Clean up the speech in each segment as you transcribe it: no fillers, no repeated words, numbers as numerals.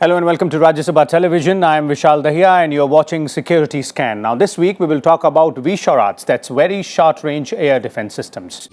Hello and welcome to Rajya Sabha Television. I am Vishal Dahiya and you're watching Security Scan. Now this week we will talk about VSHORADS, that's Very Short Range Air Defense Systems.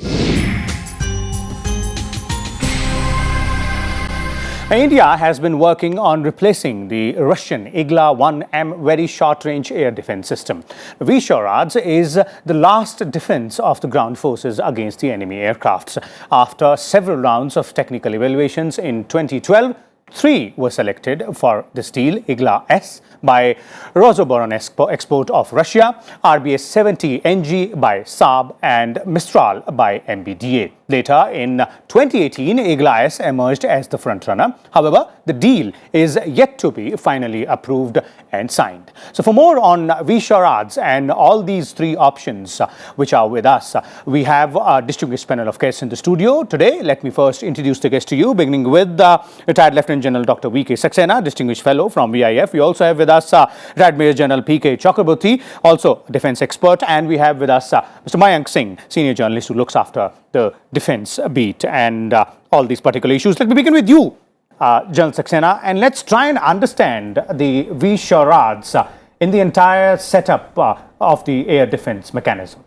India has been working on replacing the Russian Igla M Very Short Range Air Defense System. VSHORADS is the last defense of the ground forces against the enemy aircrafts. After several rounds of technical evaluations in 2012, 3 were selected for this deal: Igla-S by Rosoboronexport of Russia, RBS-70 NG by Saab and Mistral by MBDA. Later in 2018, Igla-S emerged as the frontrunner. However, the deal is yet to be finally approved and signed. So for more on VSHORADS and all these 3 options which are with us, we have a distinguished panel of guests in the studio today. Let me first introduce the guests to you, beginning with retired Lieutenant General Dr. V.K. Saxena, Distinguished Fellow from VIF. We also have with us retired Major General P.K. Chakravorty, also a defense expert. And we have with us Mr. Mayank Singh, Senior Journalist who looks after the defense beat and all these particular issues. Let me begin with you, General Saxena, and let's try and understand the VSHORADS in the entire setup of the air defense mechanism.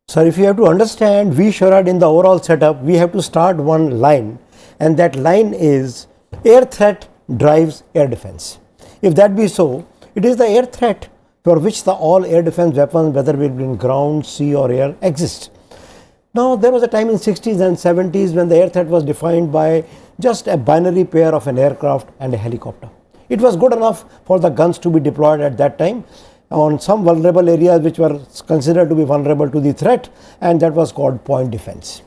Sir, if you have to understand VSHORAD in the overall setup, we have to start one line, and that line is air threat drives air defense. If that be so, it is the air threat for which the all air defense weapons, whether it be in ground, sea or air, exist. Now, there was a time in 60s and 70s when the air threat was defined by just a binary pair of an aircraft and a helicopter. It was good enough for the guns to be deployed at that time on some vulnerable areas which were considered to be vulnerable to the threat, and that was called point defense.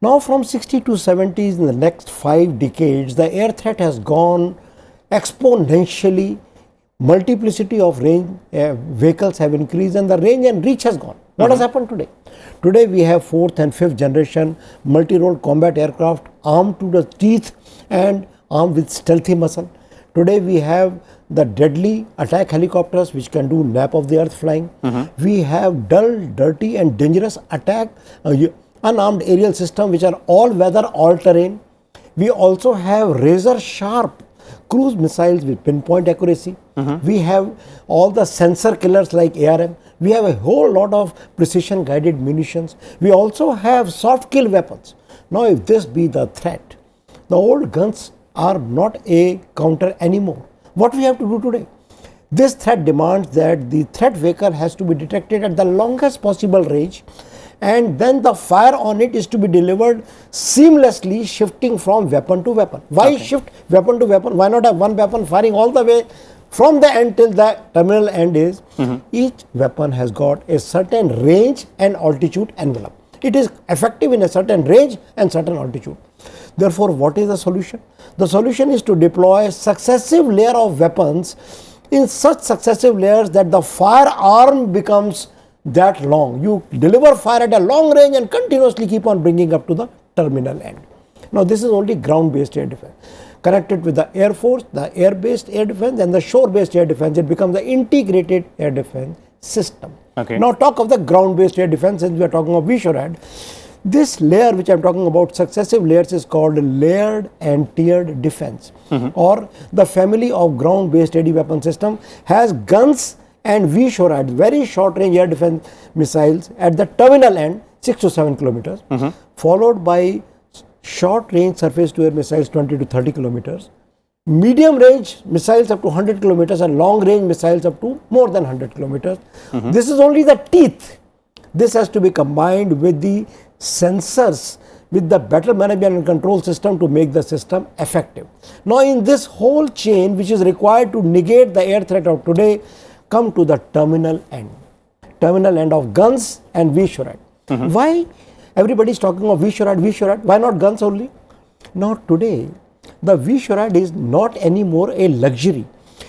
Now, from 60 to 70s, in the next 5 decades, the air threat has gone exponentially. Multiplicity of range vehicles have increased and the range and reach has gone. What has happened today? Today we have 4th and 5th generation multi-role combat aircraft armed to the teeth and armed with stealthy muscle. Today we have the deadly attack helicopters which can do nap of the earth flying. We have dull, dirty and dangerous attack unarmed aerial system which are all weather, all terrain. We also have razor sharp cruise missiles with pinpoint accuracy. We have all the sensor killers like ARM. We have a whole lot of precision guided munitions. We also have soft kill weapons. Now, if this be the threat, the old guns are not a counter anymore. What we have to do today? This threat demands that the threat vehicle has to be detected at the longest possible range, and then the fire on it is to be delivered seamlessly, shifting from weapon to weapon. Why shift weapon to weapon? Why not have one weapon firing all the way from the end till the terminal end is? Each weapon has got a certain range and altitude envelope. It is effective in a certain range and certain altitude. Therefore, what is the solution? The solution is to deploy successive layer of weapons in such successive layers that the firearm becomes that long. You deliver fire at a long range and continuously keep on bringing up to the terminal end. Now, this is only ground-based air defense. Connected with the Air Force, the air-based air defense and the shore-based air defense, it becomes the integrated air defense system. Now, talk of the ground-based air defense, since we are talking of VSHORAD. This layer which I am talking about, successive layers, is called layered and tiered defense, or the family of ground-based AD weapon system has guns and VSHORAD, very short range air defense missiles at the terminal end, 6 to 7 kilometers, followed by short range surface to air missiles 20 to 30 kilometers, medium range missiles up to 100 kilometers and long range missiles up to more than 100 kilometers. This is only the teeth. This has to be combined with the sensors, with the better management and control system to make the system effective. Now, in this whole chain which is required to negate the air threat of today, come to the terminal end of guns and VSHORAD. Why everybody is talking of VSHORAD? Why not guns only? Now, today the VSHORAD is not anymore a luxury.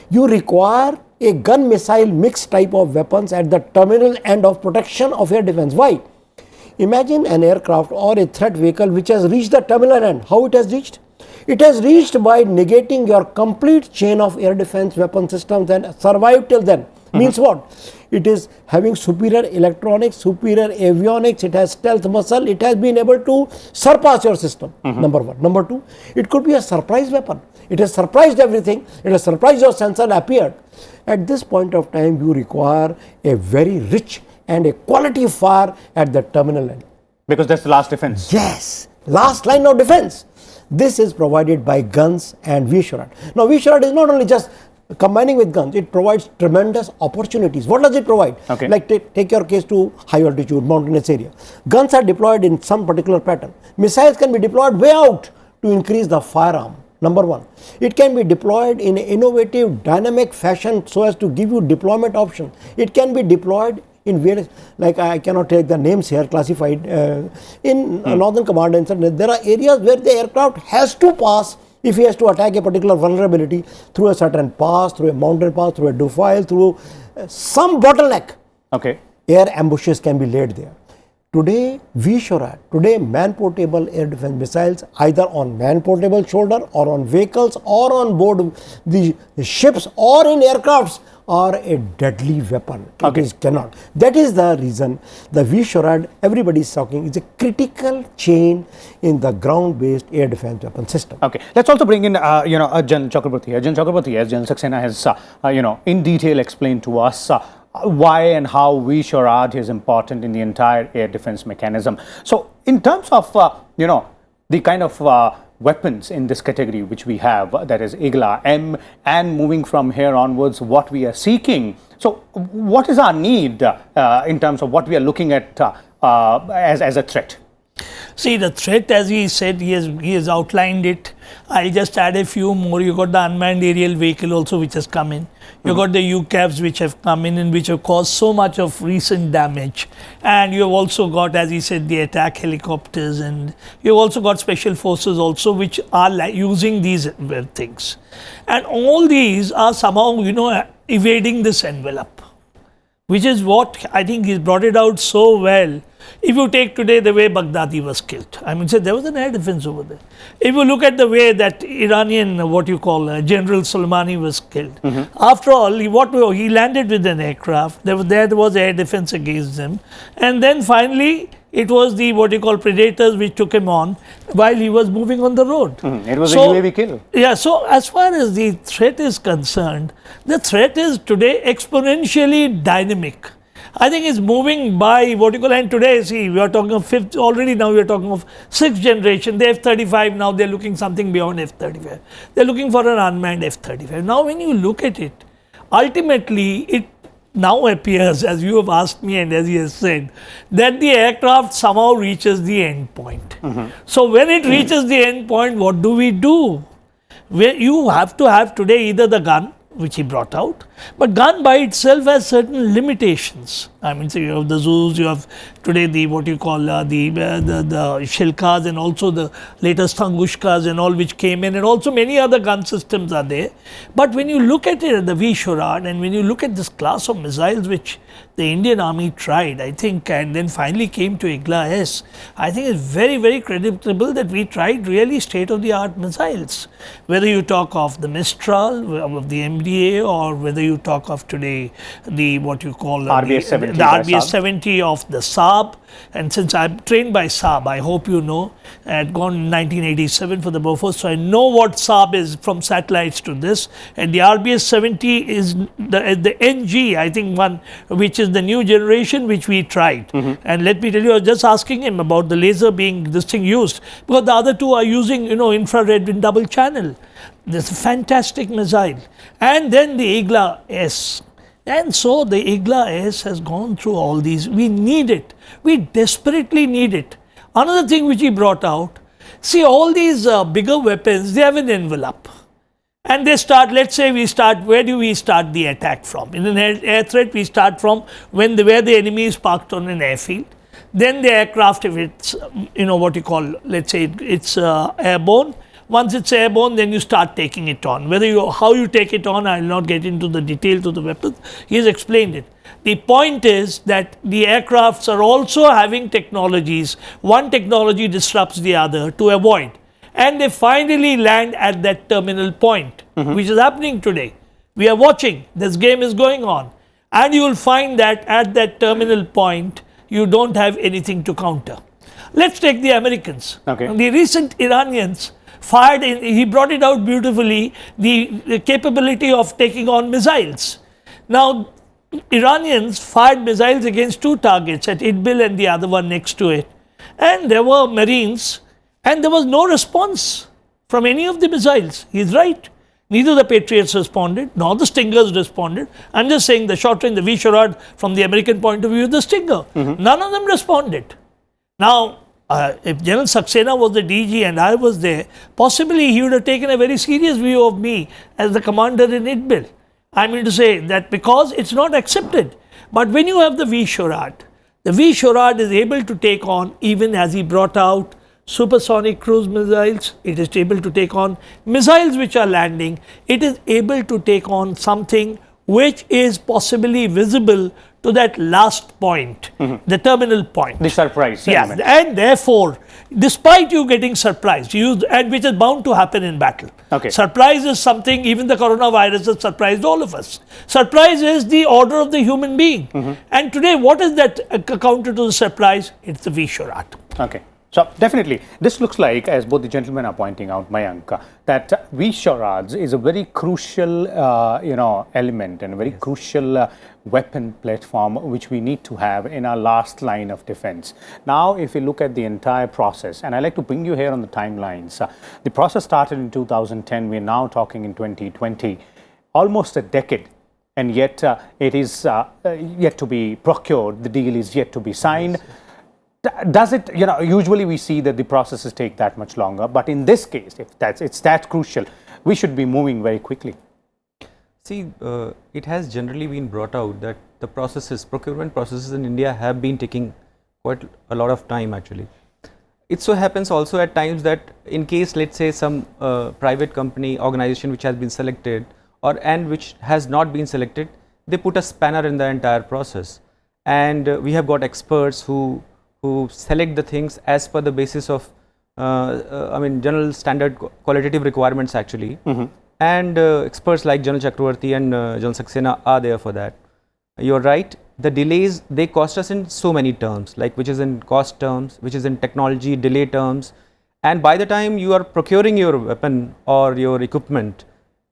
You require a gun missile mixed type of weapons at the terminal end of protection of air defense. Why? Imagine an aircraft or a threat vehicle which has reached the terminal end. How it has reached? It has reached by negating your complete chain of air defense weapon systems and survived till then. Means what? it is having superior electronics, superior avionics, it has stealth muscle, it has been able to surpass your system, number one. Number two, it could be a surprise weapon. It has surprised everything, it has surprised your sensor appeared. At this point of time, you require a very rich and a quality fire at the terminal end. Because that's the last defense. Yes, last line of defense. This is provided by guns and VSHORAD. Now, VSHORAD is not only just combining with guns, it provides tremendous opportunities. What does it provide? Okay. Like take your case to high altitude, mountainous area. Guns are deployed in some particular pattern. Missiles can be deployed way out to increase the firearm. Number one, it can be deployed in an innovative, dynamic fashion so as to give you deployment option. It can be deployed in various, like I cannot take the names here, classified. In Northern Command and Center, there are areas where the aircraft has to pass if he has to attack a particular vulnerability through a certain pass, through a mountain pass, through a defile, through some bottleneck. Okay. Air ambushes can be laid there. Today, VSHORAD, today man-portable air defense missiles, either on man-portable shoulder or on vehicles or on board the ships or in aircrafts, are a deadly weapon. Okay. It is cannot. That is the reason the VSHORAD, everybody is talking, is a critical chain in the ground-based air defense weapon system. Okay. Let's also bring in, General Chakravorty here. General Chakravorty, as General Saxena has, in detail explained to us why and how VSHORAD is important in the entire air defense mechanism. So, in terms of, the kind of weapons in this category which we have, that is Igla M, and moving from here onwards, what we are seeking. So, what is our need in terms of what we are looking at as a threat? See, the threat, as he said, he has outlined it. I'll just add a few more. You got the unmanned aerial vehicle also which has come in. You got the UCAVs which have come in and which have caused so much of recent damage. And you have also got, as he said, the attack helicopters, and you have also got special forces also which are using these things. And all these are somehow, evading this envelope, which is what I think he's brought it out so well. If you take today the way Baghdadi was killed, I mean, there was an air defense over there. If you look at the way that Iranian, General Soleimani was killed, after all, he landed with an aircraft, there was air defense against him, and then finally, it was the predators which took him on while he was moving on the road. It was a UAV kill. Yeah, so as far as the threat is concerned, the threat is today exponentially dynamic. I think it's moving by and today, see, we are talking of fifth, already now we are talking of sixth generation, the F-35, now they're looking something beyond F-35. They're looking for an unmanned F-35. Now when you look at it, ultimately it now appears, as you have asked me and as he has said, that the aircraft somehow reaches the end point. So when it reaches the end point, what do we do? Where you have to have today either the gun, which he brought out, but gun by itself has certain limitations. I mean, so you have the Zeus, you have today the the Shilkas, and also the latest Tungushkas and all which came in, and also many other gun systems are there. But when you look at it, the VSHORAD, and when you look at this class of missiles which the Indian Army tried, I think, and then finally came to Igla-S, I think it's very, very creditable that we tried really state-of-the-art missiles. Whether you talk of the Mistral, of the MBDA, or whether you talk of today the RBS-70, the RBS-70 of the Saab. And since I'm trained by Saab, I hope you know, I had gone in 1987 for the Bofors, so I know what Saab is from satellites to this. And the RBS-70 is the NG, I think one, which is the new generation which we tried. And let me tell you, I was just asking him about the laser being this thing used, because the other two are using, infrared in double channel. This is a fantastic missile. And then the Igla-S. And so the Igla-S has gone through all these. We need it. We desperately need it. Another thing which he brought out, see, all these bigger weapons, they have an envelope. And they start, let's say we start, where do we start the attack from? In an air threat, we start from where the enemy is parked on an airfield. Then the aircraft, if it's, let's say it's airborne. Once it's airborne, then you start taking it on. How you take it on, I will not get into the details of the weapons. He has explained it. The point is that the aircrafts are also having technologies. One technology disrupts the other to avoid. And they finally land at that terminal point, which is happening today. We are watching. This game is going on. and you will find that at that terminal point, you don't have anything to counter. Let's take the Americans. Okay. The recent Iranians fired, he brought it out beautifully, the capability of taking on missiles. Now, Iranians fired missiles against two targets, at Idlib and the other one next to it. And there were Marines, and there was no response from any of the missiles. He's right. Neither the Patriots responded, nor the Stingers responded. I'm just saying the short range, the VSHORAD, from the American point of view, the Stinger. None of them responded. Now, if General Saxena was the DG and I was there, possibly he would have taken a very serious view of me as the commander in Idlib. I mean to say that because it's not accepted. But when you have the VSHORAD is able to take on, even as he brought out supersonic cruise missiles, it is able to take on missiles which are landing, it is able to take on something which is possibly visible to that last point, the terminal point. The surprise Yes, element. and therefore, despite you getting surprised, and which is bound to happen in battle. Okay. Surprise is something, even the coronavirus has surprised all of us. Surprise is the order of the human being. And today, what is that counter to the surprise? It's the VSHORAD. Okay. So definitely, this looks like, as both the gentlemen are pointing out, Mayank, that VSHORADS is a very crucial, element and a very crucial weapon platform which we need to have in our last line of defense. Now, if you look at the entire process, and I like to bring you here on the timelines, the process started in 2010. We're now talking in 2020, almost a decade. And yet, it is yet to be procured. The deal is yet to be signed. Does it, usually we see that the processes take that much longer, but in this case, if it's that crucial, we should be moving very quickly. See, it has generally been brought out that the procurement processes in India have been taking quite a lot of time actually. It so happens also at times that in case, let's say, some private company, organization which has been selected and which has not been selected, they put a spanner in the entire process. And we have got experts who select the things as per the basis of, general standard qualitative requirements actually. And experts like General Chakravorty and General Saxena are there for that. You're right, the delays, they cost us in so many terms, like which is in cost terms, which is in technology delay terms. And by the time you are procuring your weapon or your equipment,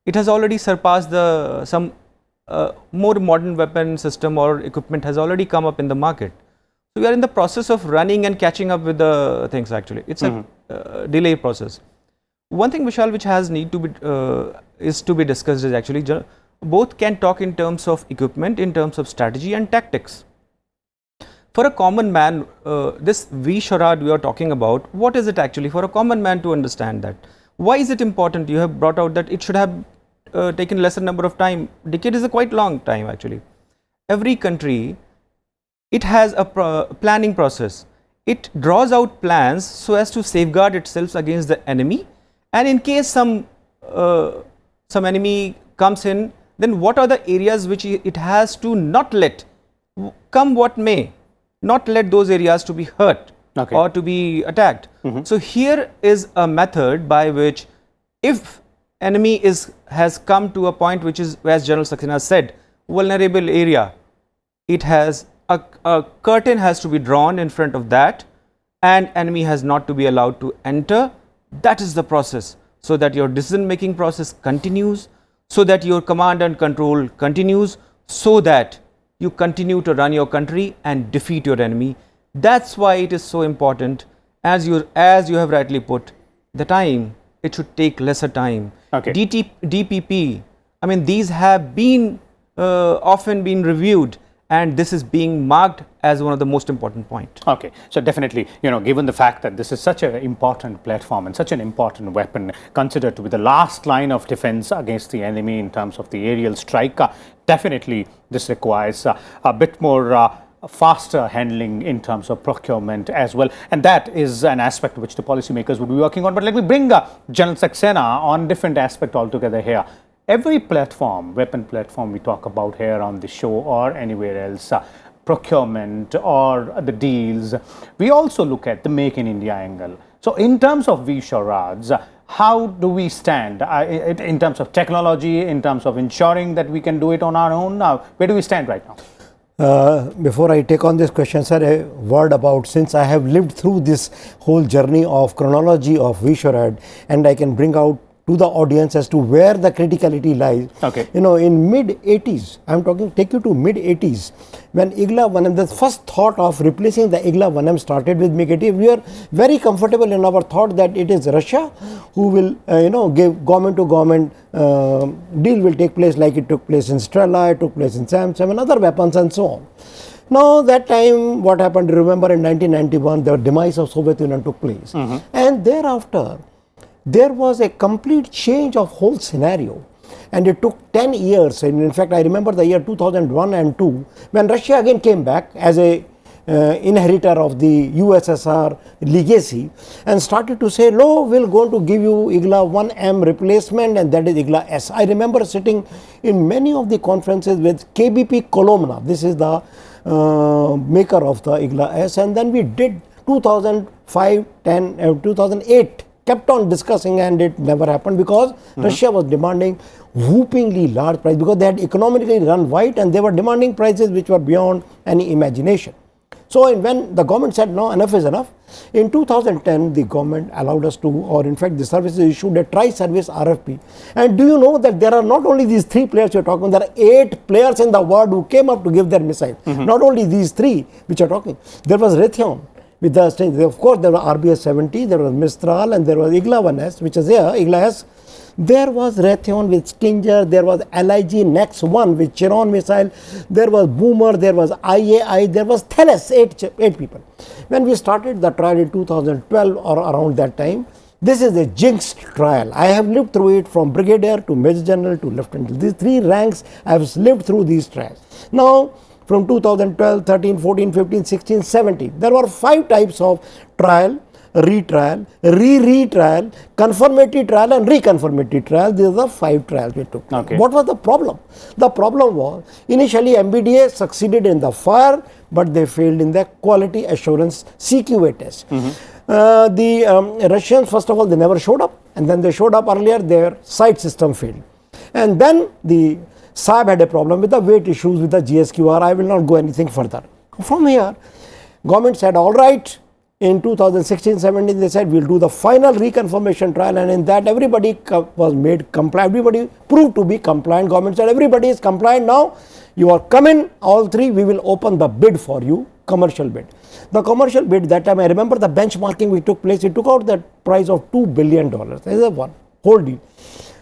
it has already surpassed some more modern weapon system or equipment has already come up in the market. So we are in the process of running and catching up with the things actually. It's a delay process. One thing, Vishal, which has is to be discussed is actually both can talk in terms of equipment, in terms of strategy and tactics. For a common man, this VSHORAD we are talking about, what is it actually for a common man to understand that? Why is it important? You have brought out that it should have taken lesser number of time. Decade is a quite long time actually. Every country, it has a planning process. It draws out plans so as to safeguard itself against the enemy, and in case some enemy comes in, then what are the areas which it has to not let, come what may, not let those areas to be hurt or to be attacked. So here is a method by which, if enemy has come to a point which is, as General Saxena said, vulnerable area, it has a curtain has to be drawn in front of that, and enemy has not to be allowed to enter. That is the process, so that your decision making process continues, so that your command and control continues, so that you continue to run your country and defeat your enemy. That's why it is so important, as you have rightly put, the time, it should take lesser time. DPP, I mean, these have been often been reviewed, and this is being marked as one of the most important points. Okay, so definitely, given the fact that this is such an important platform and such an important weapon, considered to be the last line of defense against the enemy in terms of the aerial strike, definitely this requires a bit more faster handling in terms of procurement as well, and that is an aspect which the policymakers would be working on. But let me bring General Saxena on different aspect altogether here. Every platform, weapon platform we talk about here on the show or anywhere else, procurement or the deals, we also look at the Make in India angle. So in terms of VSHORADS, how do we stand in terms of technology, in terms of ensuring that we can do it on our own? Where do we stand right now? Before I take on this question, sir, a word about, since I have lived through this whole journey of chronology of VSHORAD, and I can bring out to the audience as to where the criticality lies. Okay. You know, in mid-80s, I'm talking, take you to mid-80s, when Igla 1M, the first thought of replacing the Igla 1M started with MBDA, we were very comfortable in our thought that it is Russia who will, give government to government deal will take place like it took place in Strela, it took place in Sam and other weapons and so on. Now, that time, what happened, remember in 1991, the demise of Soviet Union took place. And thereafter, there was a complete change of whole scenario, and it took 10 years. And in fact, I remember the year 2001 and 2 when Russia again came back as a inheritor of the USSR legacy and started to say, no, we're going to give you Igla 1M replacement, and that is Igla-S. I remember sitting in many of the conferences with KBP Kolomna. This is the maker of the Igla-S, and then we did 2005, 10, 2008. Kept on discussing, and it never happened because Russia was demanding whoopingly large price, because they had economically run white and they were demanding prices which were beyond any imagination. So when the government said no, enough is enough, in 2010 the government allowed us to, or in fact the services issued a tri-service RFP. And do you know that there are not only these 3 players you're talking, there are 8 players in the world who came up to give their missile. Not only these 3 which are talking, there was Raytheon. With the, of course, there was RBS-70, there was Mistral, and there was Igla 1S, which is here, Igla-S. There was Raytheon with Stinger, there was LIG Nex 1 with Chiron missile, there was Boomer, there was IAI, there was Thales, 8 people. When we started the trial in 2012 or around that time, this is a jinxed trial. I have lived through it from brigadier to major general to lieutenant. These 3 ranks, I have lived through these trials. Now, from 2012, 13, 14, 15, 16, 17. There were 5 types of trial, retrial, re-retrial, confirmatory trial and reconfirmatory trial. These are the 5 trials we took. Okay. What was the problem? The problem was, initially MBDA succeeded in the fire, but they failed in the quality assurance CQA test. The Russians, first of all, they never showed up, and then they showed up earlier, their sight system failed. And then the Saab had a problem with the weight issues with the GSQR. I will not go anything further. From here, government said, all right, in 2016-17, they said, we'll do the final reconfirmation trial, and in that everybody was made compliant. Everybody proved to be compliant. Government said, everybody is compliant now. You are coming, all 3, we will open the bid for you, commercial bid. The commercial bid, that time, I remember the benchmarking which took place, it took out the price of $2 billion. That is one whole deal.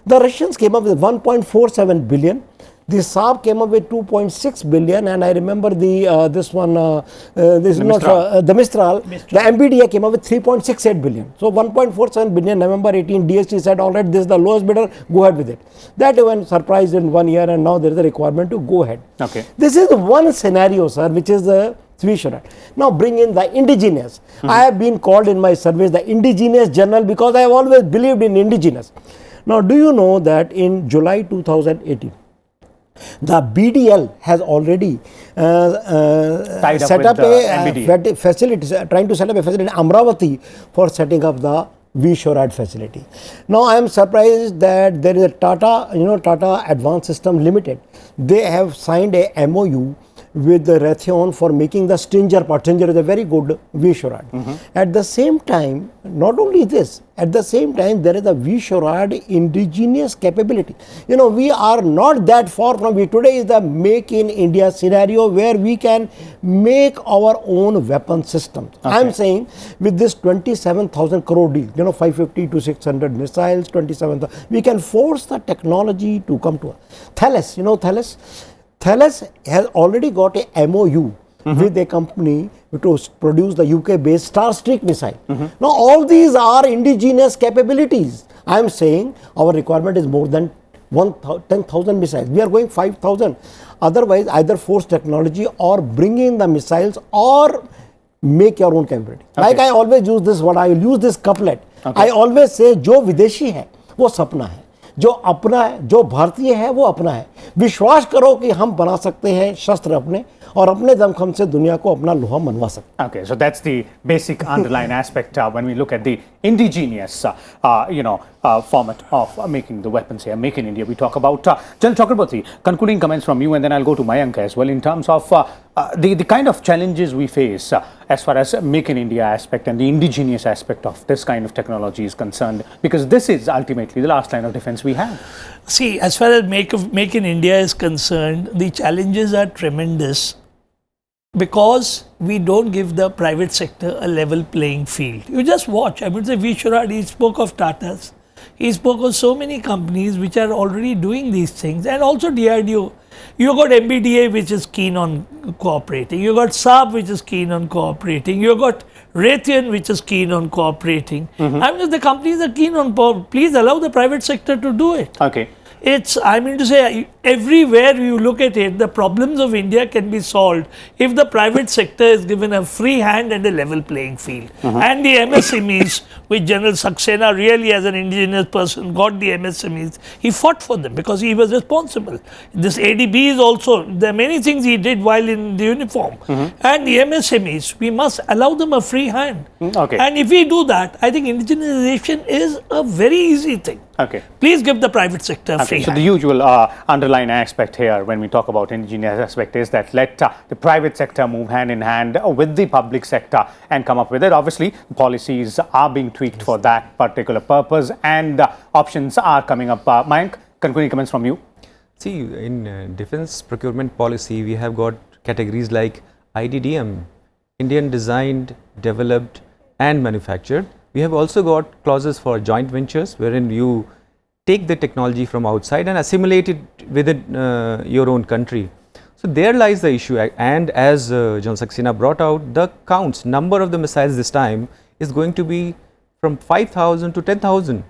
The Russians came up with 1.47 billion. The Saab came up with 2.6 billion, and I remember the Mistral. The MBDA came up with 3.68 billion. So 1.47 billion, November 18, DST said, all right, this is the lowest bidder, go ahead with it. That even surprised in 1 year, and now there is a requirement to go ahead. Okay. This is one scenario, sir, which is the VSHORAD. Now bring in the indigenous. I have been called in my service the indigenous general because I have always believed in indigenous. Now, do you know that in July 2018, the BDL has already set up a facility, trying to set up a facility in Amravati for setting up the VSHORAD facility. Now, I am surprised that there is a Tata, Tata Advanced System Limited. They have signed a MOU with the Raytheon for making the Stinger part. Stinger is a very good VSHORAD. At the same time, not only this, at the same time there is a VSHORAD indigenous capability. We are not that far from it. Today is the make in India scenario where we can make our own weapon systems. Okay. I am saying with this 27,000 crore deal, 550 to 600 missiles, 27,000, we can force the technology to come to us. Thales, Thales has already got a MOU with a company to produce the UK-based Starstreak missile. Now, all these are indigenous capabilities. I am saying our requirement is more than 10,000 missiles. We are going 5,000. Otherwise, either force technology or bring in the missiles or make your own capability. Okay. Like I always use this word, I will use this couplet. Okay. I always say, जो विदेशी है, वो सपना है. जो अपना है, जो भारतीय है, वो अपना है. विश्वास करो कि हम बना सकते हैं शस्त्र अपने और अपने दमखम से दुनिया को अपना लोहा मनवा सकते. Okay, so that's the basic underlying aspect when we look at the indigenous, format of making the weapons here, Make in India. We talk about General Chakravorty, concluding comments from you, and then I'll go to Mayank as well in terms of the kind of challenges we face as far as Make in India aspect and the indigenous aspect of this kind of technology is concerned, because this is ultimately the last line of defense we have. See, as far as Make in India is concerned, the challenges are tremendous because we don't give the private sector a level playing field. You just watch. I would say VSHORAD, he spoke of Tatas. He spoke of so many companies which are already doing these things, and also DRDO. You got MBDA which is keen on cooperating. You got Saab which is keen on cooperating. You got Retd which is keen on cooperating. I mean, if the companies are keen on, please allow the private sector to do it. Okay. It's, I mean to say, everywhere you look at it, the problems of India can be solved if the private sector is given a free hand and a level playing field. And the MSMEs, which General Saxena really as an indigenous person got the MSMEs, he fought for them because he was responsible. This ADB is also, there are many things he did while in the uniform. And the MSMEs, we must allow them a free hand. Okay. And if we do that, I think indigenization is a very easy thing. Okay. Please give the private sector a free So hand. the usual underlying aspect here when we talk about indigenous aspect is that let the private sector move hand in hand with the public sector and come up with it. Obviously, policies are being tweaked for that particular purpose, and options are coming up. Mayank, concluding comments from you. See, in defense procurement policy, we have got categories like IDDM, Indian designed, developed and manufactured. We have also got clauses for joint ventures, wherein you take the technology from outside and assimilate it within your own country. So there lies the issue, and as General Saxena brought out, the counts, number of the missiles this time is going to be from 5,000 to 10,000.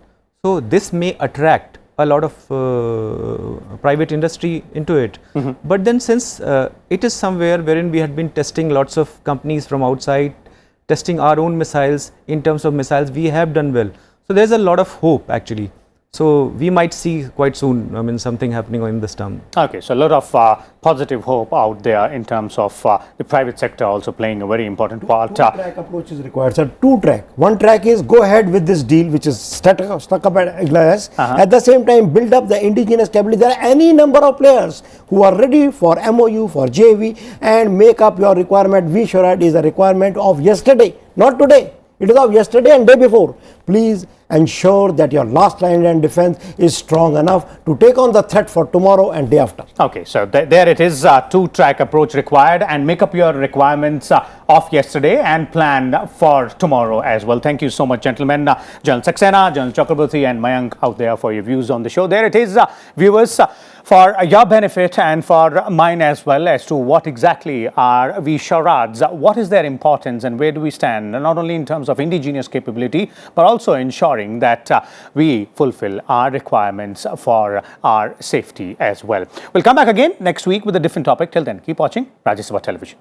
So this may attract a lot of private industry into it. But then since it is somewhere wherein we had been testing lots of companies from outside, testing our own missiles, in terms of missiles, we have done well. So there's a lot of hope actually. So we might see quite soon, I mean, something happening in this term. Okay, so a lot of positive hope out there in terms of the private sector also playing a very important part. Two-track approach is required, sir. Two-track. One track is go ahead with this deal, which is stuck up at Igla-S. At the same time, build up the indigenous capability. There are any number of players who are ready for MOU, for JV, and make up your requirement. VSHORAD is a requirement of yesterday, not today. It is of yesterday and day before. Please ensure that your last line and defense is strong enough to take on the threat for tomorrow and day after. Okay, so there it is, two-track approach required, and make up your requirements of yesterday and plan for tomorrow as well. Thank you so much, gentlemen. General Saxena, General Chakravorty and Mayank out there for your views on the show. There it is, viewers, for your benefit and for mine as well, as to what exactly are VSHORADs, what is their importance and where do we stand, not only in terms of indigenous capability, but also ensuring that we fulfill our requirements for our safety as well. We'll come back again next week with a different topic. Till then, keep watching Rajya Sabha Television.